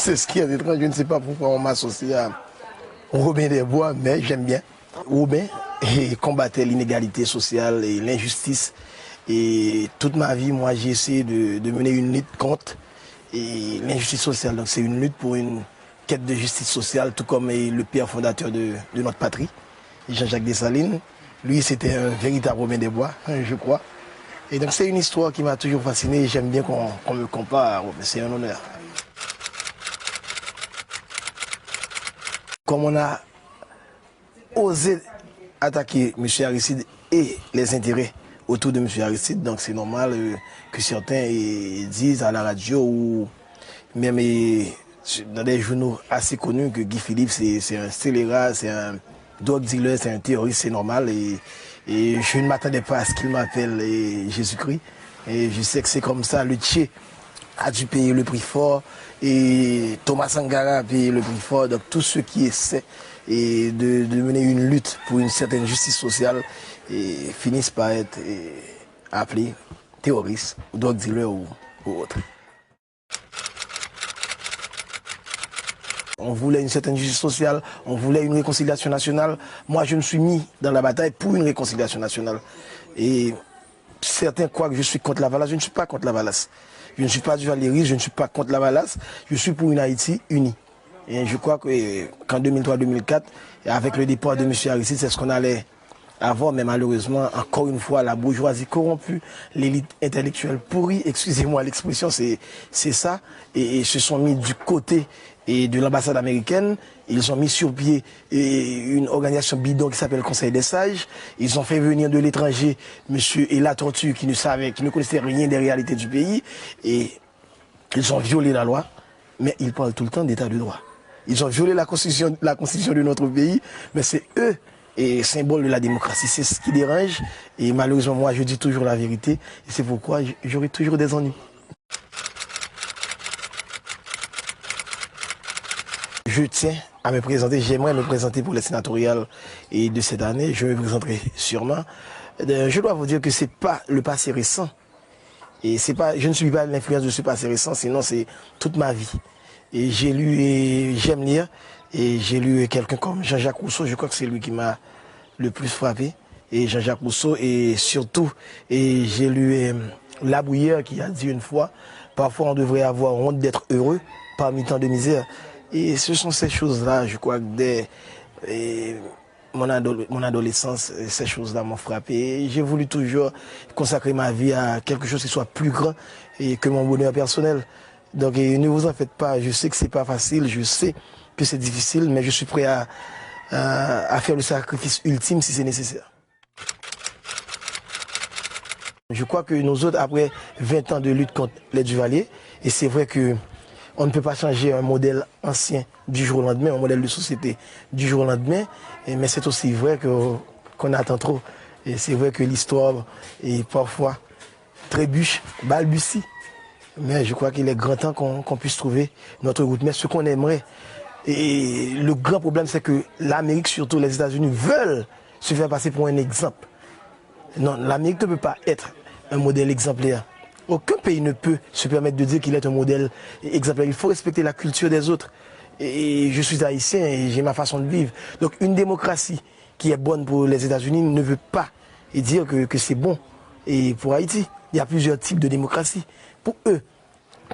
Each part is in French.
C'est ce qui est étrange. Je ne sais pas pourquoi on m'associe à Robin des Bois, mais j'aime bien. Robin combattait l'inégalité sociale et l'injustice. Et toute ma vie, moi, j'ai essayé de mener une lutte contre l'injustice sociale. Donc c'est une lutte pour une quête de justice sociale, tout comme le père fondateur de notre patrie, Jean-Jacques Dessalines. Lui, c'était un véritable Robin des Bois, je crois. Et donc c'est une histoire qui m'a toujours fasciné. J'aime bien qu'on me compare. C'est un honneur. Comme on a osé attaquer M. Aristide et les intérêts autour de M. Aristide, donc c'est normal que certains disent à la radio ou même dans des journaux assez connus que Guy Philippe c'est un scélérat, c'est un drug dealer, c'est un terroriste, c'est normal. Et je ne m'attendais pas à ce qu'il m'appelle Jésus-Christ. Et je sais que c'est comme ça. Le Tché a dû payer le prix fort et Thomas Sankara a payé le prix fort. Donc tous ceux qui essaient de mener une lutte pour une certaine justice sociale finissent par être appelés terroristes, drug dealers ou autres. On voulait une certaine justice sociale, on voulait une réconciliation nationale. Moi, je me suis mis dans la bataille pour une réconciliation nationale. Et certains croient que je suis contre la Valace. Je ne suis pas contre la Valace. Je ne suis pas du Valéry, je ne suis pas contre la Valace. Je suis pour une Haïti unie. Et je crois qu'en 2003-2004, avec le départ de M. Aristide, c'est ce qu'on allait avoir. Mais malheureusement, encore une fois, la bourgeoisie corrompue, l'élite intellectuelle pourrie, excusez-moi l'expression, c'est ça. Et se sont mis du côté de l'ambassade américaine. Ils ont mis sur pied une organisation bidon qui s'appelle Conseil des Sages. Ils ont fait venir de l'étranger M. Ella Tortue qui ne connaissait rien des réalités du pays. Et ils ont violé la loi, mais ils parlent tout le temps d'état de droit. Ils ont violé la constitution de notre pays, mais c'est eux, symbole de la démocratie. C'est ce qui dérange. Et malheureusement, moi, je dis toujours la vérité. Et c'est pourquoi j'aurai toujours des ennuis. Je tiens à me présenter, j'aimerais me présenter pour les sénatoriales de cette année. Je me présenterai sûrement. Je dois vous dire que ce n'est pas le passé récent. Et je ne suis pas l'influence de ce passé récent, sinon c'est toute ma vie. Et j'ai lu et j'aime lire. Et j'ai lu quelqu'un comme Jean-Jacques Rousseau, je crois que c'est lui qui m'a le plus frappé. Et Jean-Jacques Rousseau, et surtout, j'ai lu La Bruyère qui a dit une fois, parfois on devrait avoir honte d'être heureux parmi tant de misère. Et ce sont ces choses-là, je crois que dès mon adolescence, ces choses-là m'ont frappé. Et j'ai voulu toujours consacrer ma vie à quelque chose qui soit plus grand que mon bonheur personnel. Donc ne vous en faites pas, je sais que c'est pas facile, je sais que c'est difficile, mais je suis prêt à faire le sacrifice ultime si c'est nécessaire. Je crois que nous autres, après 20 ans de lutte contre les Duvalier, et c'est vrai que on ne peut pas changer un modèle ancien du jour au lendemain, un modèle de société du jour au lendemain, mais c'est aussi vrai qu'on attend trop. Et c'est vrai que l'histoire est parfois trébuche, balbutie. Mais je crois qu'il est grand temps qu'on puisse trouver notre route. Mais ce qu'on aimerait, et le grand problème, c'est que l'Amérique, surtout les États-Unis, veulent se faire passer pour un exemple. Non, l'Amérique ne peut pas être un modèle exemplaire. Aucun pays ne peut se permettre de dire qu'il est un modèle exemplaire. Il faut respecter la culture des autres. Et je suis haïtien et j'ai ma façon de vivre. Donc une démocratie qui est bonne pour les États-Unis ne veut pas dire que c'est bon. Et pour Haïti, il y a plusieurs types de démocratie. Pour eux,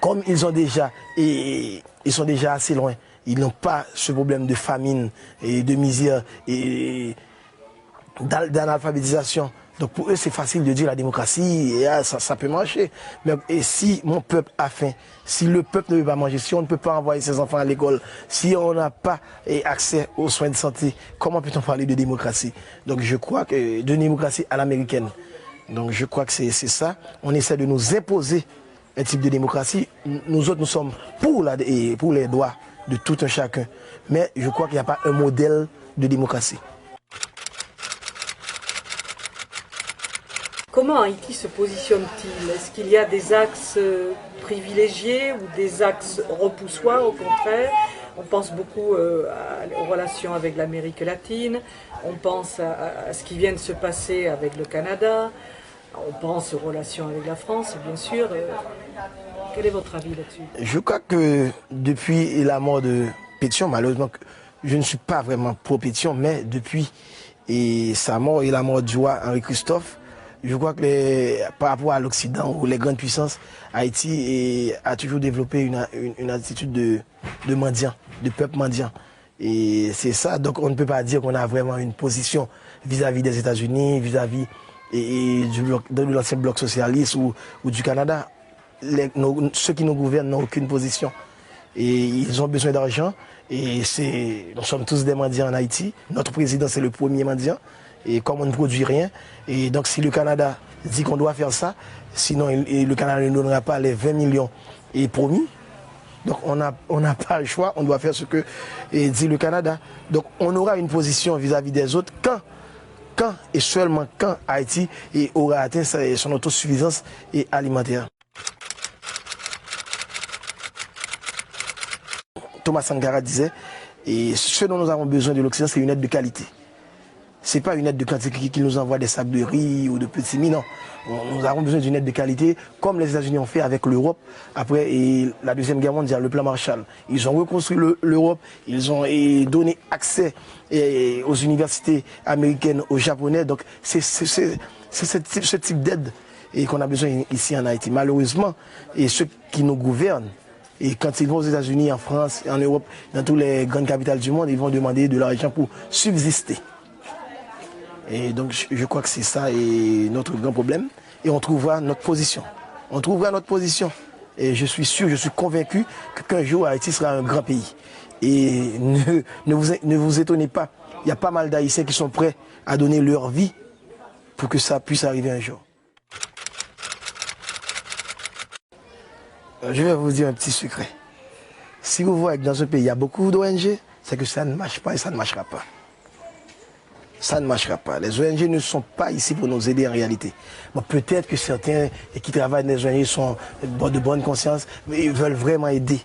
comme ils sont déjà assez loin, ils n'ont pas ce problème de famine et de misère et d'analphabétisation. Donc pour eux, c'est facile de dire la démocratie, et ça peut marcher. Mais et si mon peuple a faim, si le peuple ne veut pas manger, si on ne peut pas envoyer ses enfants à l'école, si on n'a pas accès aux soins de santé, comment peut-on parler de démocratie? Donc je crois que de démocratie à l'américaine. Donc je crois que c'est ça. On essaie de nous imposer un type de démocratie. Nous autres, nous sommes pour les droits de tout un chacun. Mais je crois qu'il n'y a pas un modèle de démocratie. Comment Haïti se positionne-t-il? Est-ce qu'il y a des axes privilégiés ou des axes repoussoirs au contraire? On pense beaucoup aux relations avec l'Amérique latine, on pense à ce qui vient de se passer avec le Canada, On pense aux relations avec la France, bien sûr. Quel est votre avis là-dessus? Je crois que depuis la mort de Pétion, malheureusement, je ne suis pas vraiment pro-Pétion, mais depuis sa mort et la mort du roi Henri-Christophe, je crois que par rapport à l'Occident ou les grandes puissances, Haïti a toujours développé une attitude de mendiant, de peuple mendiant. Et c'est ça, donc on ne peut pas dire qu'on a vraiment une position vis-à-vis des États-Unis, vis-à-vis de l'ancien bloc socialiste ou du Canada. Ceux qui nous gouvernent n'ont aucune position. Et ils ont besoin d'argent. Et nous sommes tous des mendiants en Haïti. Notre président, c'est le premier mendiant. Et comme on ne produit rien, et donc si le Canada dit qu'on doit faire ça, sinon le Canada ne donnera pas les 20 millions promis. Donc on n'a pas le choix, on doit faire ce que dit le Canada. Donc on aura une position vis-à-vis des autres quand et seulement quand Haïti aura atteint son autosuffisance alimentaire. Thomas Sankara disait, et ce dont nous avons besoin de l'Occident, c'est une aide de qualité. Ce n'est pas une aide de quantité qui nous envoie des sacs de riz ou de petits mie, non. Nous avons besoin d'une aide de qualité, comme les États-Unis ont fait avec l'Europe après la Deuxième Guerre mondiale, le plan Marshall. Ils ont reconstruit l'Europe, ils ont donné accès aux universités américaines, aux Japonais. Donc c'est ce type d'aide qu'on a besoin ici en Haïti. Malheureusement, ceux qui nous gouvernent, et quand ils vont aux États-Unis, en France, en Europe, dans toutes les grandes capitales du monde, ils vont demander de l'argent pour subsister. Et donc je crois que c'est ça notre grand problème. Et on trouvera notre position. On trouvera notre position. Et je suis sûr, je suis convaincu qu'un jour Haïti sera un grand pays. Et ne vous étonnez pas, il y a pas mal d'Haïtiens qui sont prêts à donner leur vie pour que ça puisse arriver un jour. Je vais vous dire un petit secret. Si vous voyez que dans un pays il y a beaucoup d'ONG, c'est que ça ne marche pas et ça ne marchera pas. Ça ne marchera pas. Les ONG ne sont pas ici pour nous aider en réalité. Bon, peut-être que certains qui travaillent dans les ONG sont de bonne conscience, mais ils veulent vraiment aider.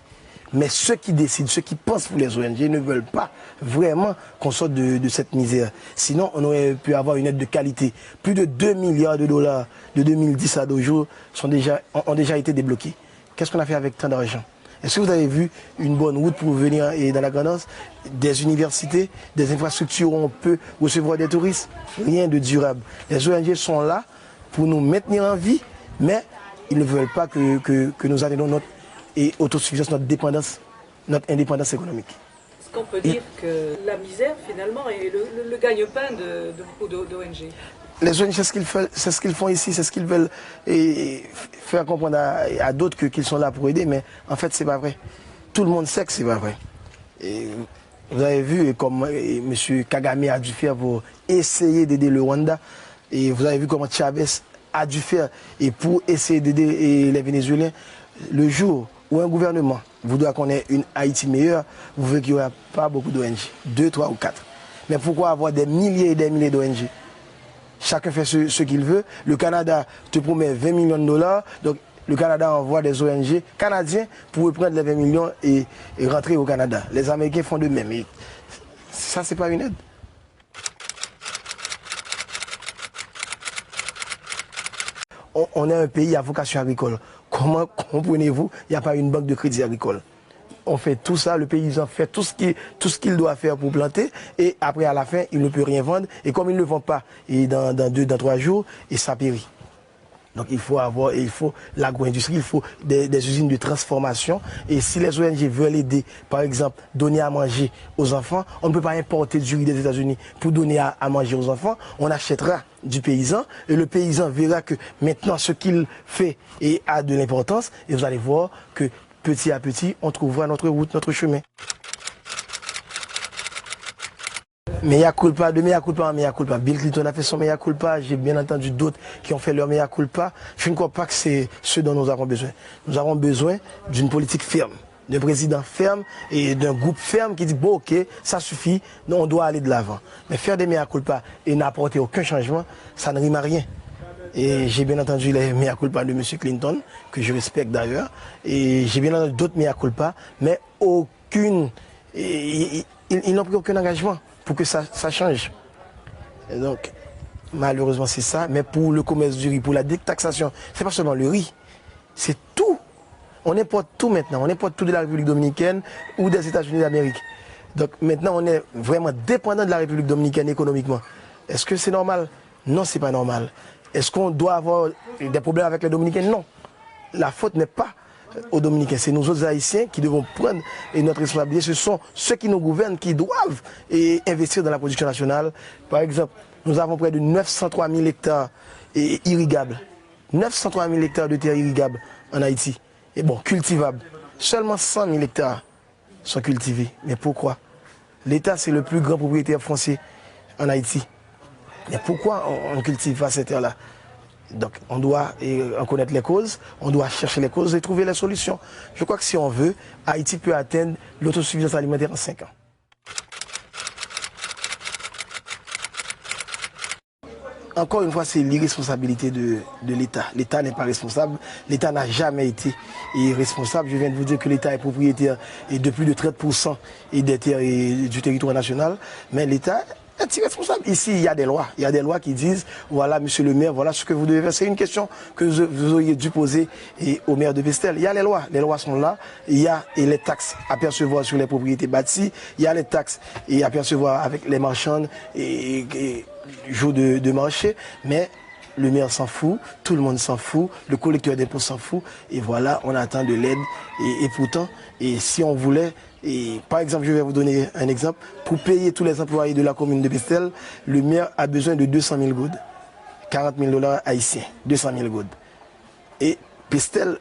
Mais ceux qui décident, ceux qui pensent pour les ONG ne veulent pas vraiment qu'on sorte de cette misère. Sinon, on aurait pu avoir une aide de qualité. Plus de 2 milliards de dollars de 2010 à nos jours ont déjà été débloqués. Qu'est-ce qu'on a fait avec tant d'argent? Est-ce que vous avez vu une bonne route pour venir dans la Grand'Anse? Des universités, des infrastructures où on peut recevoir des touristes? Rien de durable. Les ONG sont là pour nous maintenir en vie, mais ils ne veulent pas que nous atteignions notre autosuffisance, notre dépendance, notre indépendance économique. Est-ce qu'on peut dire que la misère, finalement, est le gagne-pain de beaucoup d'ONG? Les ONG, c'est ce qu'ils font ici, c'est ce qu'ils veulent faire comprendre à d'autres qu'ils sont là pour aider, mais en fait, c'est pas vrai. Tout le monde sait que c'est pas vrai. Et vous avez vu comme M. Kagame a dû faire pour essayer d'aider le Rwanda, et vous avez vu comment Chavez a dû faire pour essayer d'aider les Vénézuéliens. Le jour où un gouvernement voudra qu'on ait une Haïti meilleure, vous verrez qu'il n'y aura pas beaucoup d'ONG, 2, 3 ou 4. Mais pourquoi avoir des milliers et des milliers d'ONG? Chacun fait ce qu'il veut. Le Canada te promet 20 millions de dollars. Donc le Canada envoie des ONG canadiens pour reprendre les 20 millions et rentrer au Canada. Les Américains font de même. Et ça, c'est pas une aide. On est un pays à vocation agricole. Comment comprenez-vous, il n'y a pas une banque de crédit agricole? On fait tout ça, le paysan fait tout ce qu'il doit faire pour planter, et après à la fin, il ne peut rien vendre, et comme il ne le vend pas dans 2, 3 jours, et ça périt. Donc il faut l'agro-industrie, il faut des usines de transformation, et si les ONG veulent aider, par exemple, donner à manger aux enfants, on ne peut pas importer du riz des États-Unis pour donner à manger aux enfants, on achètera du paysan, et le paysan verra que maintenant ce qu'il fait a de l'importance, et vous allez voir que petit à petit, on trouvera notre route, notre chemin. Mea culpa, de mea culpa en mea culpa. Bill Clinton a fait son mea culpa, j'ai bien entendu d'autres qui ont fait leur mea culpa. Je ne crois pas que c'est ce dont nous avons besoin. Nous avons besoin d'une politique ferme, d'un président ferme et d'un groupe ferme qui dit bon ok, ça suffit, on doit aller de l'avant. Mais faire des mea culpa et n'apporter aucun changement, ça ne rime à rien. Et j'ai bien entendu les mea culpa de M. Clinton, que je respecte d'ailleurs, et j'ai bien entendu d'autres mea culpa, mais ils n'ont pris aucun engagement pour que ça change. Et donc, malheureusement c'est ça, mais pour le commerce du riz, pour la détaxation, c'est pas seulement le riz, c'est tout. On importe tout maintenant, on importe tout de la République dominicaine ou des États-Unis d'Amérique. Donc maintenant on est vraiment dépendant de la République dominicaine économiquement. Est-ce que c'est normal? Non, c'est pas normal. Est-ce qu'on doit avoir des problèmes avec les Dominicains? Non. La faute n'est pas aux Dominicains, c'est nous autres Haïtiens qui devons prendre notre responsabilité. Ce sont ceux qui nous gouvernent qui doivent investir dans la production nationale. Par exemple, nous avons près de 903 000 hectares irrigables. 903 000 hectares de terres irrigables en Haïti. Et bon, cultivables. Seulement 100 000 hectares sont cultivés. Mais pourquoi? L'État, c'est le plus grand propriétaire foncier en Haïti. Mais pourquoi on ne cultive pas ces terres-là? Donc on doit en connaître les causes, on doit chercher les causes et trouver les solutions. Je crois que si on veut, Haïti peut atteindre l'autosuffisance alimentaire en 5 ans. Encore une fois, c'est l'irresponsabilité de l'État. L'État n'est pas responsable. L'État n'a jamais été responsable. Je viens de vous dire que l'État est propriétaire de plus de 30% des terres du territoire national. Mais l'État est irresponsable. Ici, il y a des lois. Il y a des lois qui disent, voilà, monsieur le maire, voilà ce que vous devez faire. C'est une question que vous auriez dû poser au maire de Pestel. Il y a les lois. Les lois sont là. Il y a les taxes à percevoir sur les propriétés bâties. Il y a les taxes à percevoir avec les marchands et jour de marché, mais le maire s'en fout, tout le monde s'en fout, le collecteur d'impôts s'en fout, et voilà, on attend de l'aide. Et pourtant, si on voulait, par exemple, je vais vous donner un exemple, pour payer tous les employés de la commune de Pestel, le maire a besoin de 200 000 goudes, 40 000 $ haïtiens, 200 000 goudes. Et Pestel,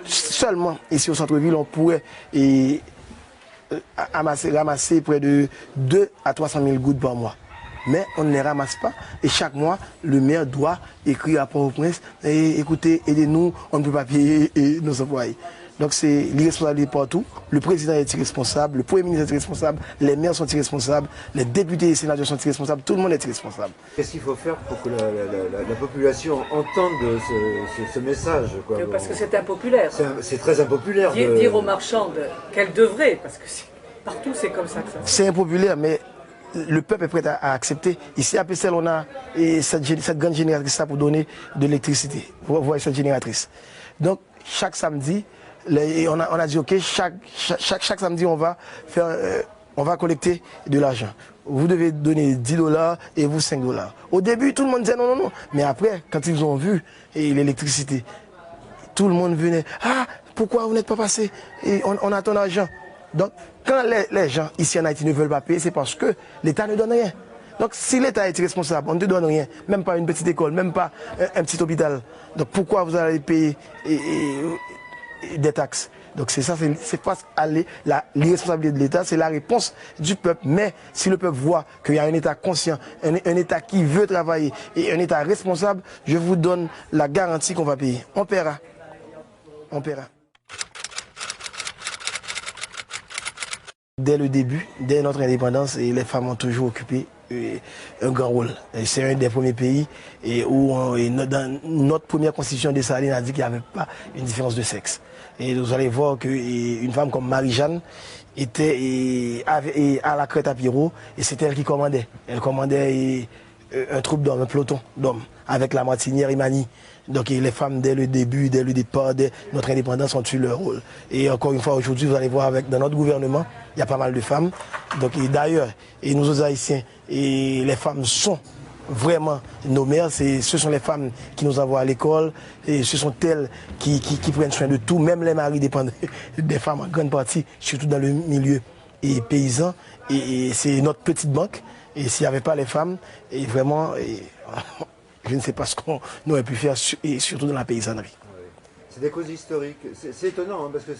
seulement ici au centre-ville, on pourrait ramasser près de 2 à 300 000 goudes par mois. Mais on ne les ramasse pas. Et chaque mois, le maire doit écrire à Port-au-Prince et écoutez, aidez-nous, on ne peut pas payer nos employés. Donc c'est l'irresponsabilité partout. Le président est irresponsable, le premier ministre est irresponsable, les maires sont irresponsables, les députés et les sénateurs sont irresponsables, tout le monde est irresponsable. Qu'est-ce qu'il faut faire pour que la population entende ce message, quoi? Parce que c'est impopulaire. C'est très impopulaire. Dire aux marchands qu'elles devraient, parce que partout c'est comme ça que ça se passe. C'est impopulaire, mais le peuple est prêt à accepter. Ici à Pestel, on a cette grande génératrice pour donner de l'électricité. Vous voyez cette génératrice. Donc chaque samedi, on a dit ok, chaque samedi on va collecter de l'argent. Vous devez donner 10 $ et vous 5 $. Au début, tout le monde disait non, non, non. Mais après, quand ils ont vu l'électricité, tout le monde venait. Ah, pourquoi vous n'êtes pas passé? Et on a ton argent. Donc, quand les gens ici en Haïti ne veulent pas payer, c'est parce que l'État ne donne rien. Donc, si l'État est irresponsable, on ne te donne rien, même pas une petite école, même pas un petit hôpital. Donc, pourquoi vous allez payer des taxes? Donc, c'est ça, c'est face à l'irresponsabilité de l'État, c'est la réponse du peuple. Mais si le peuple voit qu'il y a un État conscient, un État qui veut travailler et un État responsable, je vous donne la garantie qu'on va payer. On paiera. On paiera. Dès le début, dès notre indépendance, les femmes ont toujours occupé un grand rôle. C'est un des premiers pays où dans notre première constitution des Salines a dit qu'il n'y avait pas une différence de sexe. Et vous allez voir qu'une femme comme Marie-Jeanne était à la crête à Pirot et c'était elle qui commandait. Elle commandait un troupe d'hommes, un peloton d'hommes avec la martinière Imani. Donc les femmes, dès le début, dès le départ, dès notre indépendance, ont eu leur rôle. Et encore une fois, aujourd'hui, vous allez voir, dans notre gouvernement, il y a pas mal de femmes. Donc d'ailleurs, nous autres Haïtiens, les femmes sont vraiment nos mères. Ce sont les femmes qui nous envoient à l'école. Et ce sont elles qui prennent soin de tout. Même les maris dépendent des femmes en grande partie, surtout dans le milieu paysan. Et c'est notre petite banque. Et s'il n'y avait pas les femmes, vraiment... je ne sais pas ce qu'on aurait pu faire, et surtout dans la paysannerie. C'est des causes historiques. C'est étonnant, hein, parce que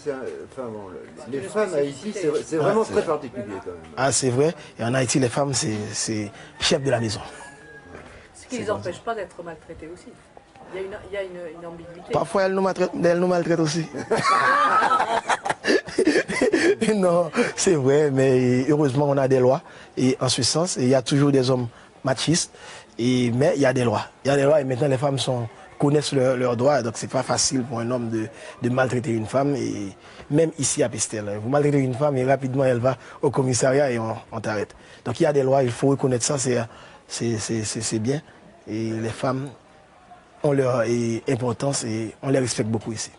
les femmes à Haïti, c'est vraiment très particulier quand même. Ah, c'est vrai. Et en Haïti, les femmes, c'est chef de la maison. Ce qui ne les empêche pas d'être maltraitées aussi. Il y a une ambiguïté. Parfois, elles nous maltraitent aussi. Non, c'est vrai, mais heureusement, on a des lois. Et en ce sens, il y a toujours des hommes machistes. Mais il y a des lois. Il y a des lois et maintenant les femmes connaissent leurs droits. Donc c'est pas facile pour un homme de maltraiter une femme. Et même ici à Pestel, vous maltraitez une femme et rapidement elle va au commissariat et on t'arrête. Donc il y a des lois, il faut reconnaître ça, c'est bien. Et les femmes ont leur importance et on les respecte beaucoup ici.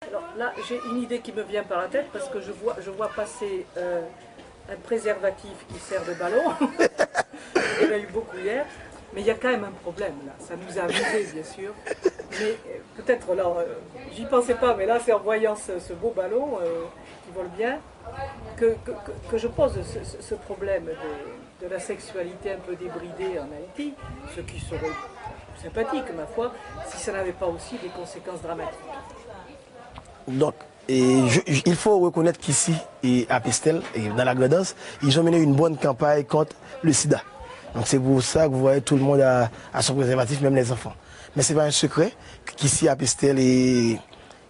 Alors là, j'ai une idée qui me vient par la tête parce que je vois passer un préservatif qui sert de ballon. Il y en a eu beaucoup hier. Mais il y a quand même un problème là. Ça nous a amusés, bien sûr. Mais peut-être, là, j'y pensais pas, mais là, c'est en voyant ce beau ballon qui vole bien que je pose ce problème de la sexualité un peu débridée en Haïti, ce qui serait sympathique, ma foi, si ça n'avait pas aussi des conséquences dramatiques. Donc, il faut reconnaître qu'ici, à Pestel, et dans la Grandance, ils ont mené une bonne campagne contre le sida. Donc c'est pour ça que vous voyez tout le monde à son préservatif, même les enfants. Mais ce n'est pas un secret qu'ici à Pestel et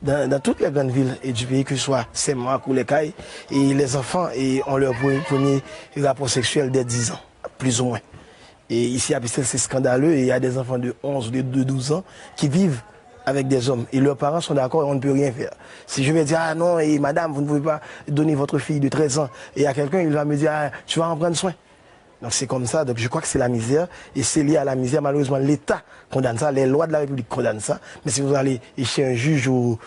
dans toutes les grandes villes du pays, que ce soit Saint-Marc ou les Cailles, et les enfants ont leur premier rapport sexuel dès 10 ans, plus ou moins. Et ici à Pestel, c'est scandaleux et il y a des enfants de 11 ou de 12 ans qui vivent avec des hommes et leurs parents sont d'accord et on ne peut rien faire. Si je vais dire, ah non, et madame, vous ne pouvez pas donner votre fille de 13 ans et à quelqu'un, il va me dire, ah, tu vas en prendre soin. Donc c'est comme ça, donc je crois que c'est la misère, et c'est lié à la misère, malheureusement l'État condamne ça, les lois de la République condamnent ça, mais si vous allez chez un juge ou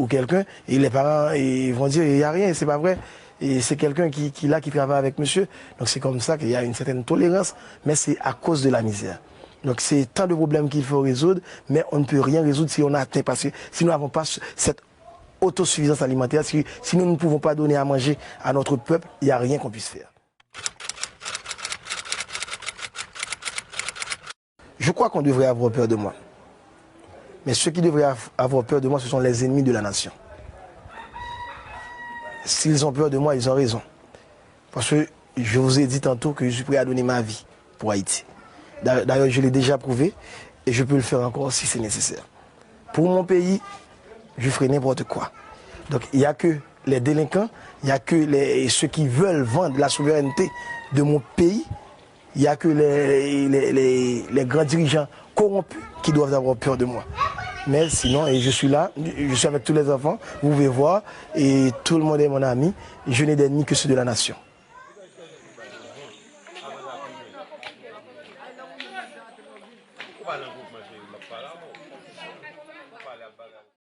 quelqu'un, et les parents vont dire, il n'y a rien, c'est pas vrai, et c'est quelqu'un qui travaille avec monsieur, donc c'est comme ça qu'il y a une certaine tolérance, mais c'est à cause de la misère. Donc c'est tant de problèmes qu'il faut résoudre, mais on ne peut rien résoudre si on atteint, parce que si nous n'avons pas cette autosuffisance alimentaire, si nous ne pouvons pas donner à manger à notre peuple, il n'y a rien qu'on puisse faire. Je crois qu'on devrait avoir peur de moi. Mais ceux qui devraient avoir peur de moi, ce sont les ennemis de la nation. S'ils ont peur de moi, ils ont raison. Parce que je vous ai dit tantôt que je suis prêt à donner ma vie pour Haïti. D'ailleurs, je l'ai déjà prouvé et je peux le faire encore si c'est nécessaire. Pour mon pays, je ferai n'importe quoi. Donc il n'y a que les délinquants, il n'y a que ceux qui veulent vendre la souveraineté de mon pays. Il n'y a que les grands dirigeants corrompus qui doivent avoir peur de moi. Mais sinon, et je suis là, je suis avec tous les enfants, vous pouvez voir, et tout le monde est mon ami. Je n'ai d'ennemis que ceux de la nation.